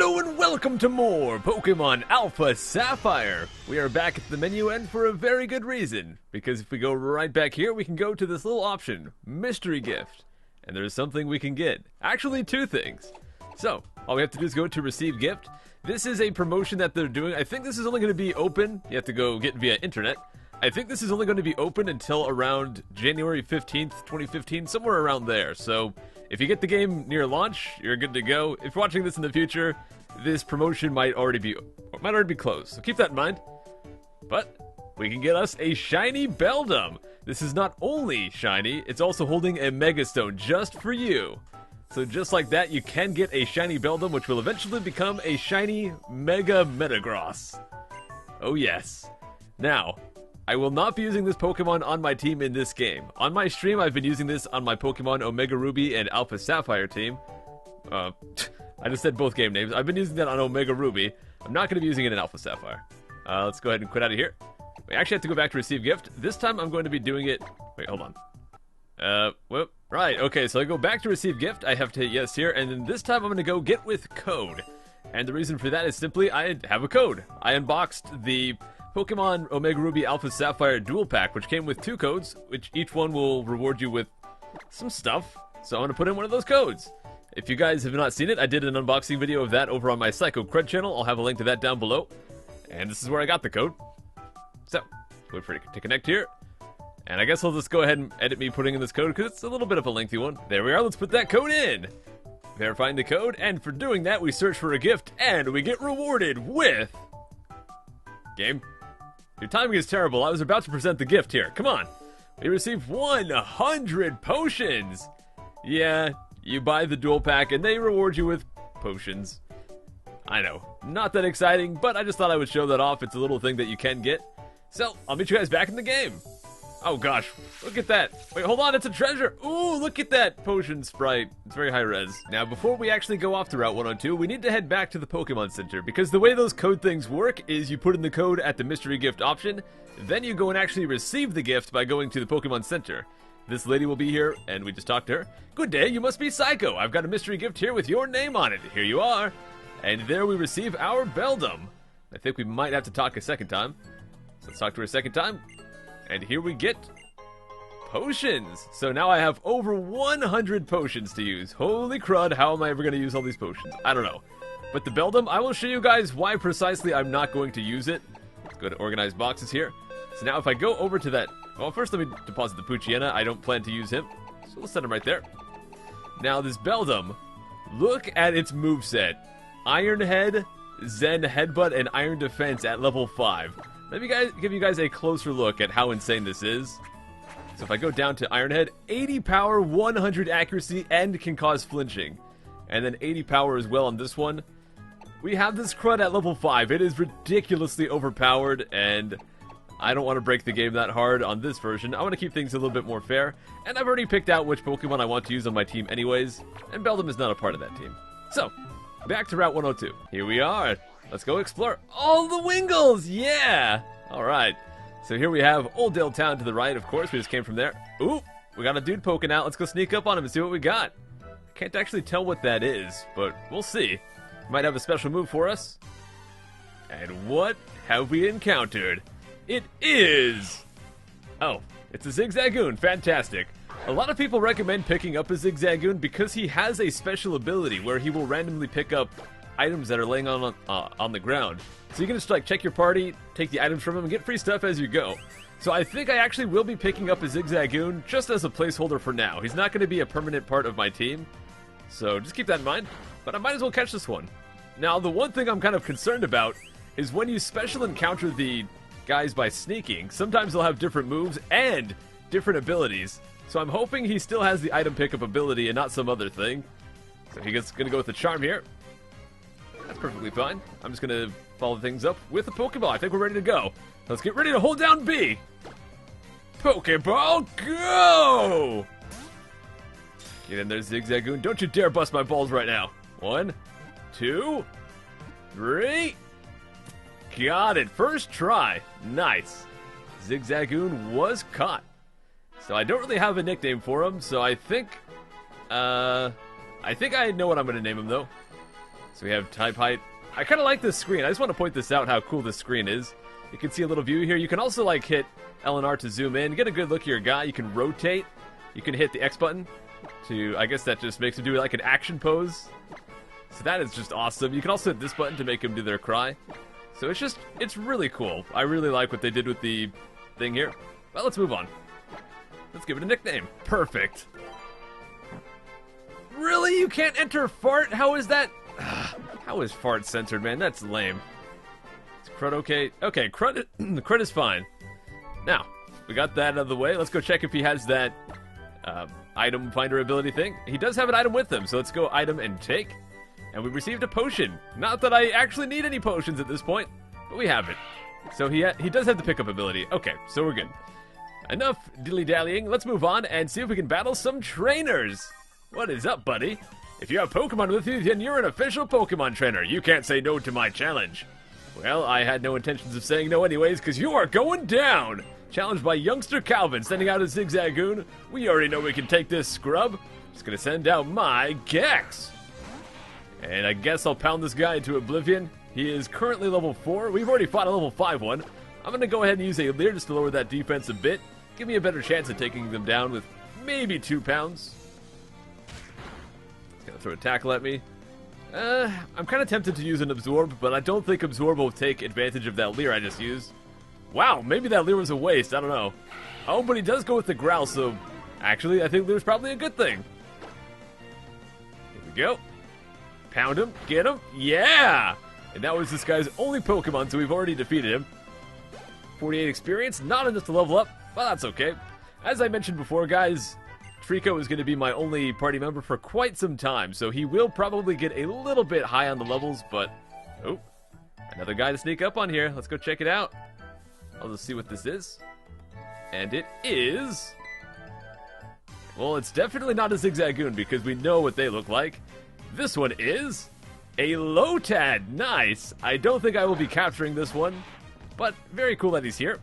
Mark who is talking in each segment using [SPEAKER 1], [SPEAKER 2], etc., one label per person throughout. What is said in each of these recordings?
[SPEAKER 1] Hello and welcome to more Pokemon Alpha Sapphire. We are back at the menu and for a very good reason. Because if we go right back here, we can go to this little option, Mystery Gift. And there's something we can get. Actually, two things. So, all we have to do is go to Receive Gift. This is a promotion that they're doing. I think this is only going to be open. You have to go get via internet. I think this is only going to be open until around January 15th, 2015, somewhere around there. So, if you get the game near launch, you're good to go. If you're watching this in the future, this promotion might already be closed. So keep that in mind. But we can get us a shiny Beldum. This is not only shiny, it's also holding a Mega Stone just for you. So just like that, you can get a shiny Beldum, which will eventually become a shiny Mega Metagross. Oh yes. Now, I will not be using this Pokemon on my team in this game. On my stream, I've been using this on my Pokemon Omega Ruby and Alpha Sapphire team. I just said both game names. I've been using that on Omega Ruby. I'm not going to be using it in Alpha Sapphire. Let's go ahead and quit out of here. We actually have to go back to Receive Gift. This time I'm going to be doing it... Wait, hold on. Whoop. Right, okay, so I go back to Receive Gift. I have to hit yes here, and then this time I'm going to go Get With Code. And the reason for that is simply I have a code. I unboxed the Pokemon Omega Ruby Alpha Sapphire Dual Pack, which came with 2 codes, which each one will reward you with some stuff. So I'm going to put in one of those codes. If you guys have not seen it, I did an unboxing video of that over on my ScykohPlays channel. I'll have a link to that down below. And this is where I got the code. So, wait for it to connect here. And I guess I'll just go ahead and edit me putting in this code because it's a little bit of a lengthy one. There we are, let's put that code in. Verifying the code, and for doing that, we search for a gift, and we get rewarded with... Game. Your timing is terrible. I was about to present the gift here. Come on. We received 100 potions. Yeah, you buy the dual pack and they reward you with potions. I know, not that exciting, but I just thought I would show that off. It's a little thing that you can get. So, I'll meet you guys back in the game. Oh gosh, look at that. Wait, hold on, it's a treasure. Ooh, look at that potion sprite. It's very high res. Now, before we actually go off to Route 102, we need to head back to the Pokemon Center, because the way those code things work is you put in the code at the mystery gift option, then you go and actually receive the gift by going to the Pokemon Center. This lady will be here, and we just talked to her. Good day, you must be Psycho. I've got a mystery gift here with your name on it. Here you are. And there we receive our Beldum. I think we might have to talk a second time. So let's talk to her a second time. And here we get potions. So now I have over 100 potions to use. Holy crud, how am I ever going to use all these potions? I don't know. But the Beldum, I will show you guys why precisely I'm not going to use it. Let's go to organized boxes here. So now if I go over to that... Well, first let me deposit the Poochyena. I don't plan to use him. So let's set him right there. Now this Beldum, look at its moveset. Iron Head, Zen Headbutt, and Iron Defense at level 5. Let me give you guys a closer look at how insane this is. So if I go down to Iron Head, 80 power, 100 accuracy, and can cause flinching. And then 80 power as well on this one. We have this crud at level 5. It is ridiculously overpowered, and I don't want to break the game that hard on this version. I want to keep things a little bit more fair. And I've already picked out which Pokemon I want to use on my team anyways. And Beldum is not a part of that team. So, back to Route 102. Here we are. Let's go explore all the Wingles! Yeah! Alright. So here we have Oldale Town to the right, of course. We just came from there. Ooh! We got a dude poking out. Let's go sneak up on him and see what we got. Can't actually tell what that is, but we'll see. Might have a special move for us. And what have we encountered? It is... Oh, it's a Zigzagoon. Fantastic. A lot of people recommend picking up a Zigzagoon because he has a special ability where he will randomly pick up items that are laying on the ground. So you can just like check your party, take the items from him, and get free stuff as you go. So I think I actually will be picking up a Zigzagoon just as a placeholder for now. He's not going to be a permanent part of my team, so just keep that in mind. But I might as well catch this one. Now, the one thing I'm kind of concerned about is when you special encounter the guys by sneaking, sometimes they'll have different moves and different abilities. So I'm hoping he still has the item pickup ability and not some other thing. So he's going to go with the charm here. That's perfectly fine. I'm just going to follow things up with a Pokeball. I think we're ready to go. Let's get ready to hold down B. Pokeball, go! Get in there, Zigzagoon. Don't you dare bust my balls right now. 1, 2, 3. Got it. First try. Nice. Zigzagoon was caught. So I don't really have a nickname for him, so I think I know what I'm going to name him, though. So we have type height. I kind of like this screen. I just want to point this out, how cool this screen is. You can see a little view here. You can also like hit L and R to zoom in, get a good look at your guy. You can rotate. You can hit the X button to, I guess that just makes him do like an action pose. So that is just awesome. You can also hit this button to make him do their cry. So it's really cool. I really like what they did with the thing here. Well, let's move on. Let's give it a nickname. Perfect. Really? You can't enter fart? How is that? How is fart censored, man? That's lame. Is crud okay? Okay, crud is fine. Now, we got that out of the way. Let's go check if he has that item finder ability thing. He does have an item with him, so let's go item and take. And we received a potion. Not that I actually need any potions at this point, but we have it. So he does have the pickup ability. Okay, so we're good. Enough dilly-dallying. Let's move on and see if we can battle some trainers. What is up, buddy? If you have Pokemon with you, then you're an official Pokemon trainer. You can't say no to my challenge. Well, I had no intentions of saying no anyways, because you are going down. Challenged by youngster Calvin, sending out a Zigzagoon. We already know we can take this scrub. Just gonna send out my Gex. And I guess I'll pound this guy into oblivion. He is currently level 4. We've already fought a level 5 one. I'm gonna go ahead and use a Leer just to lower that defense a bit. Give me a better chance of taking them down with maybe 2 pounds. He's gonna throw a tackle at me. I'm kind of tempted to use an Absorb, but I don't think Absorb will take advantage of that Leer I just used. Wow, maybe that Leer was a waste, I don't know. Oh, but he does go with the Growl, so actually I think Leer's probably a good thing. Here we go. Pound him, get him, yeah! And that was this guy's only Pokemon, so we've already defeated him. 48 experience, not enough to level up, but that's okay. As I mentioned before, guys, Trico is going to be my only party member for quite some time, so he will probably get a little bit high on the levels, but... Oh, another guy to sneak up on here. Let's go check it out. I'll just see what this is. And it is... Well, it's definitely not a Zigzagoon, because we know what they look like. This one is... a Lotad. Nice. I don't think I will be capturing this one, but very cool that he's here.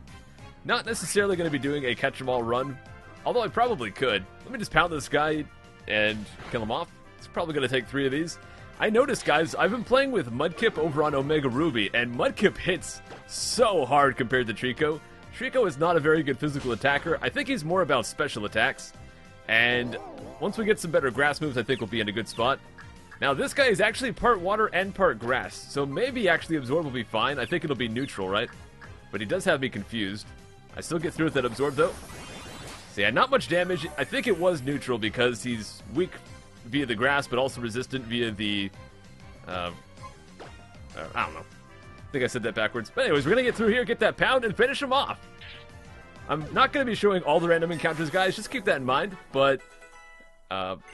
[SPEAKER 1] Not necessarily going to be doing a catch-em-all run, although I probably could. Let me just pound this guy and kill him off. It's probably going to take 3 of these. I noticed, guys, I've been playing with Mudkip over on Omega Ruby, and Mudkip hits so hard compared to Trico. Trico is not a very good physical attacker. I think he's more about special attacks. And once we get some better grass moves, I think we'll be in a good spot. Now, this guy is actually part water and part grass, so maybe actually Absorb will be fine. I think it'll be neutral, right? But he does have me confused. I still get through with that Absorb, though. So yeah, not much damage. I think it was neutral because he's weak via the grass, but also resistant via the... I don't know. I think I said that backwards. But anyways, we're going to get through here, get that pound, and finish him off. I'm not going to be showing all the random encounters, guys. Just keep that in mind. But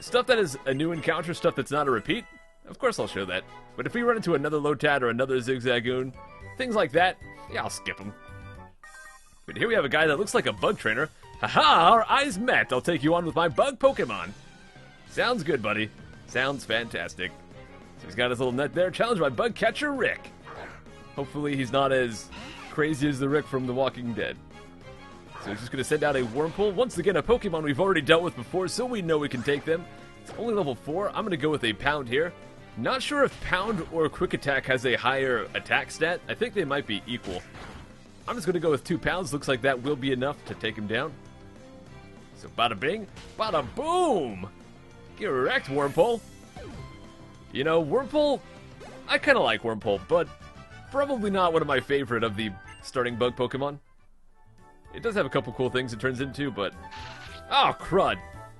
[SPEAKER 1] stuff that is a new encounter, stuff that's not a repeat, of course I'll show that. But if we run into another Lotad or another Zigzagoon, things like that, yeah, I'll skip them. But here we have a guy that looks like a bug trainer. Haha, our eyes met. I'll take you on with my bug Pokemon. Sounds good, buddy. Sounds fantastic. So he's got his little net there, challenged by bug catcher Rick. Hopefully he's not as crazy as the Rick from The Walking Dead. So he's just going to send out a Wurmple. Once again, a Pokemon we've already dealt with before, so we know we can take them. It's only level 4. I'm going to go with a Pound here. Not sure if Pound or Quick Attack has a higher attack stat. I think they might be equal. I'm just going to go with 2 pounds. Looks like that will be enough to take him down. So bada bing, bada boom! Get wrecked, Wurmple. You know, Wurmple, I kind of like Wurmple, but probably not one of my favorite of the starting bug Pokemon. It does have a couple cool things it turns into, but... Oh, crud!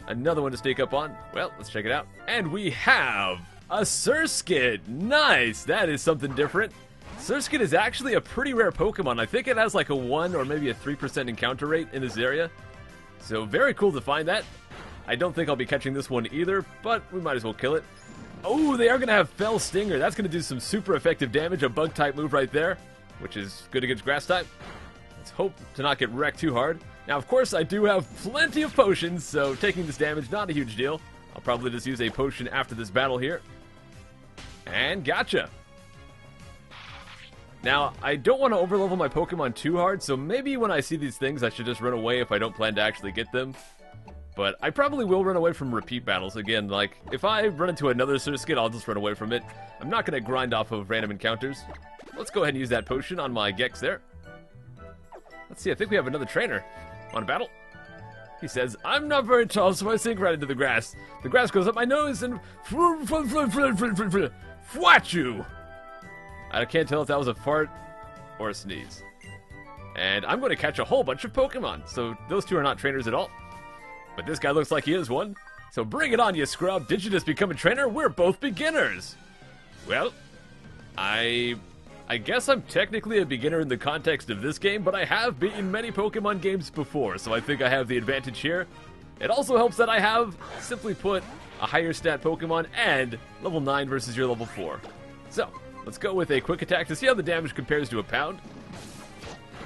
[SPEAKER 1] Another one to sneak up on. Well, let's check it out. And we have a Surskit! Nice! That is something different. Surskit is actually a pretty rare Pokemon. I think it has like a 1 or maybe a 3% encounter rate in this area. So very cool to find that. I don't think I'll be catching this one either, but we might as well kill it. Oh, they are going to have Fell Stinger. That's going to do some super effective damage. A bug-type move right there, which is good against grass-type. Let's hope to not get wrecked too hard. Now, of course, I do have plenty of potions, so taking this damage, not a huge deal. I'll probably just use a potion after this battle here. And gotcha. Now, I don't want to overlevel my Pokemon too hard, so maybe when I see these things, I should just run away if I don't plan to actually get them. But I probably will run away from repeat battles again. Like, if I run into another Surskit, I'll just run away from it. I'm not going to grind off of random encounters. Let's go ahead and use that potion on my Gex there. Let's see, I think we have another trainer. Want to battle? He says, I'm not very tall, so I sink right into the grass. The grass goes up my nose and... Fwat you! I can't tell if that was a fart or a sneeze. And I'm going to catch a whole bunch of Pokemon. So those two are not trainers at all. But this guy looks like he is one. So bring it on, you scrub. Did you just become a trainer? We're both beginners. Well, I guess I'm technically a beginner in the context of this game, but I have beaten many Pokemon games before, so I think I have the advantage here. It also helps that I have, simply put, a higher stat Pokemon and level 9 versus your level 4. So, let's go with a quick attack to see how the damage compares to a pound.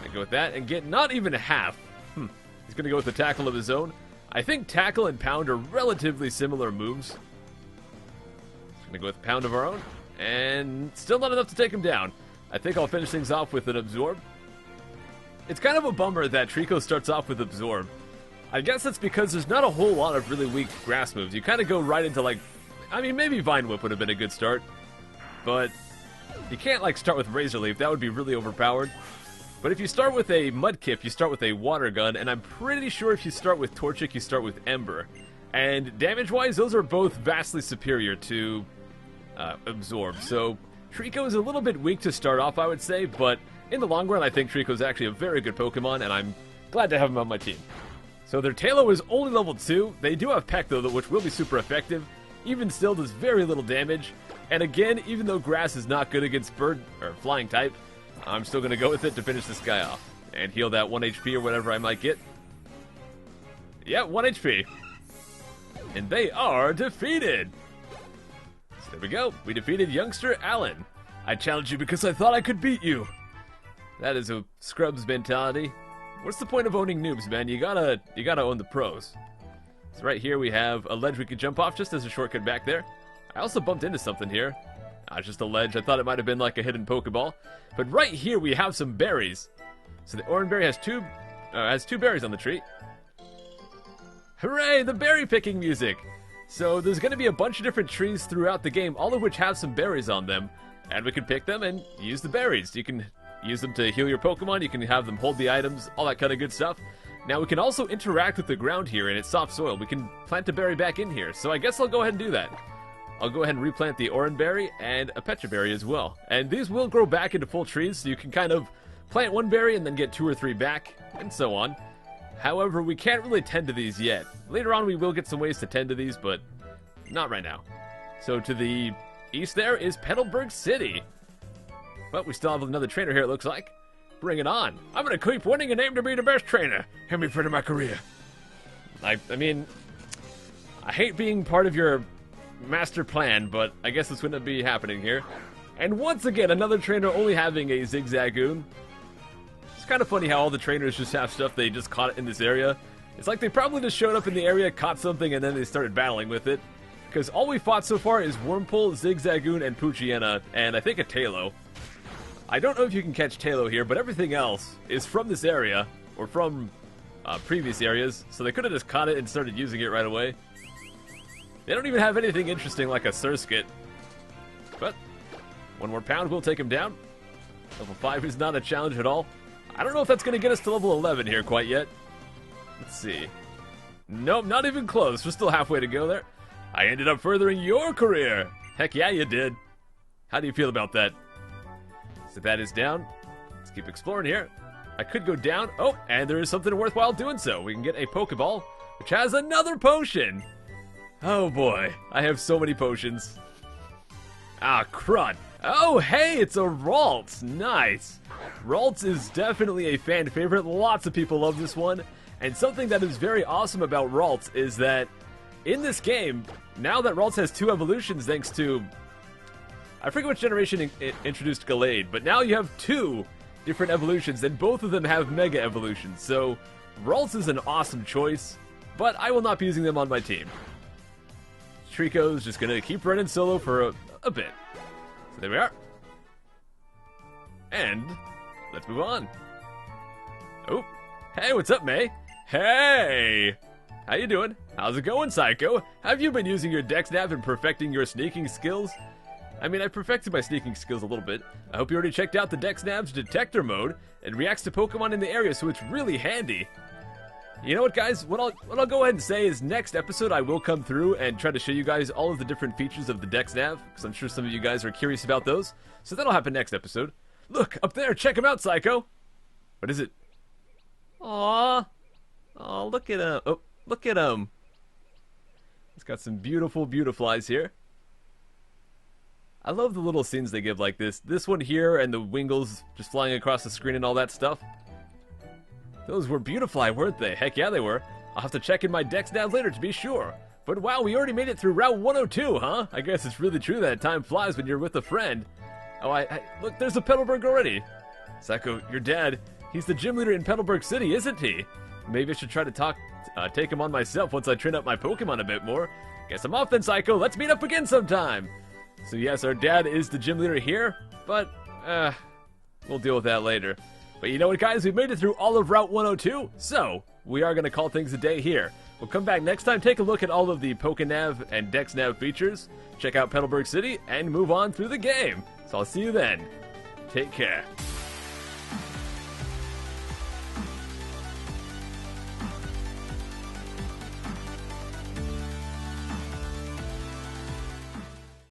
[SPEAKER 1] I go with that and get not even half. He's going to go with the tackle of his own. I think tackle and pound are relatively similar moves. Going to go with pound of our own, and still not enough to take him down. I think I'll finish things off with an absorb. It's kind of a bummer that Trico starts off with absorb. I guess that's because there's not a whole lot of really weak grass moves. You kind of go right into, like, I mean, maybe Vine Whip would have been a good start, but you can't, like, start with Razor Leaf. That would be really overpowered. But if you start with a Mudkip, you start with a Water Gun, and I'm pretty sure if you start with Torchic, you start with Ember. And damage-wise, those are both vastly superior to Absorb. So Trico is a little bit weak to start off, I would say, but in the long run, I think Trico is actually a very good Pokemon, and I'm glad to have him on my team. So their Tailo is only level 2. They do have Peck, though, which will be super effective. Even still, does very little damage. And again, even though Grass is not good against Bird, or Flying type, I'm still going to go with it to finish this guy off. And heal that 1 HP or whatever I might get. Yeah, 1 HP. And they are defeated. So there we go. We defeated youngster Alan. I challenged you because I thought I could beat you. That is a Scrubs mentality. What's the point of owning noobs, man? You gotta own the pros. So right here we have a ledge we could jump off just as a shortcut back there. I also bumped into something here. Just a ledge. I thought it might have been like a hidden Pokeball. But right here we have some berries. So the Oranberry has two berries on the tree. Hooray! The berry picking music! So there's going to be a bunch of different trees throughout the game, all of which have some berries on them. And we can pick them and use the berries. You can use them to heal your Pokemon, you can have them hold the items, all that kind of good stuff. Now we can also interact with the ground here, and it's soft soil. We can plant a berry back in here, so I guess I'll go ahead and do that. I'll go ahead and replant the Oranberry and a Petra Berry as well. And these will grow back into full trees, so you can kind of plant one berry and then get 2 or 3 back, and so on. However, we can't really tend to these yet. Later on we will get some ways to tend to these, but not right now. So to the east there is Petalburg City. But we still have another trainer here, it looks like. Bring it on. I'm going to keep winning and aim to be the best trainer. Help me further my career. I mean, I hate being part of your master plan, but I guess this wouldn't be happening here. And once again, another trainer only having a Zigzagoon. It's kind of funny how all the trainers just have stuff they just caught in this area. It's like they probably just showed up in the area, caught something, and then they started battling with it. Because all we fought so far is Wurmple, Zigzagoon, and Poochyena, and I think a Tailo. I don't know if you can catch Tailo here, but everything else is from this area, or from previous areas, so they could have just caught it and started using it right away. They don't even have anything interesting like a Surskit. But 1 more pound will take him down. Level 5 is not a challenge at all. I don't know if that's going to get us to level 11 here quite yet. Let's see. Nope, not even close. We're still halfway to go there. I ended up furthering your career. Heck yeah, you did. How do you feel about that? So that is down. Let's keep exploring here. I could go down. Oh, and there is something worthwhile doing so. We can get a Pokeball, which has another potion. Oh boy, I have so many potions. Ah, crud. Oh, hey, it's a Ralts. Nice. Ralts is definitely a fan favorite. Lots of people love this one. And something that is very awesome about Ralts is that in this game, now that Ralts has 2 evolutions thanks to... I forget which generation introduced Gallade, but now you have 2 different evolutions, and both of them have Mega Evolutions. So, Ralts is an awesome choice, but I will not be using them on my team. Trico's just going to keep running solo for a bit. So there we are. And let's move on. Oh, hey, what's up, May? Hey! How you doing? How's it going, Psycho? Have you been using your dex nav and perfecting your sneaking skills? I mean, I perfected my sneaking skills a little bit. I hope you already checked out the dex nav's detector mode. It reacts to Pokemon in the area, so it's really handy. You know what, guys? What I'll go ahead and say is next episode I will come through and try to show you guys all of the different features of the dex nav, because I'm sure some of you guys are curious about those. So that'll happen next episode. Look, up there, check him out, Psycho! What is it? Aww. Oh, look at him. Oh, look at him. He's got some beautiful, beautiful eyes here. I love the little scenes they give like this. This one here and the Wingles just flying across the screen and all that stuff. Those were beautiful, weren't they? Heck yeah, they were. I'll have to check in my dex nav later to be sure. But wow, we already made it through Route 102, huh? I guess it's really true that time flies when you're with a friend. Oh, look, there's a Petalburg already. Psycho, your dad, he's the gym leader in Petalburg City, isn't he? Maybe I should try to take him on myself once I train up my Pokemon a bit more. Guess I'm off then, Psycho. Let's meet up again sometime. So yes, our dad is the gym leader here, but we'll deal with that later. But you know what, guys? We've made it through all of Route 102, so we are going to call things a day here. We'll come back next time, take a look at all of the Pokenav and DexNav features, check out Petalburg City, and move on through the game. So I'll see you then. Take care.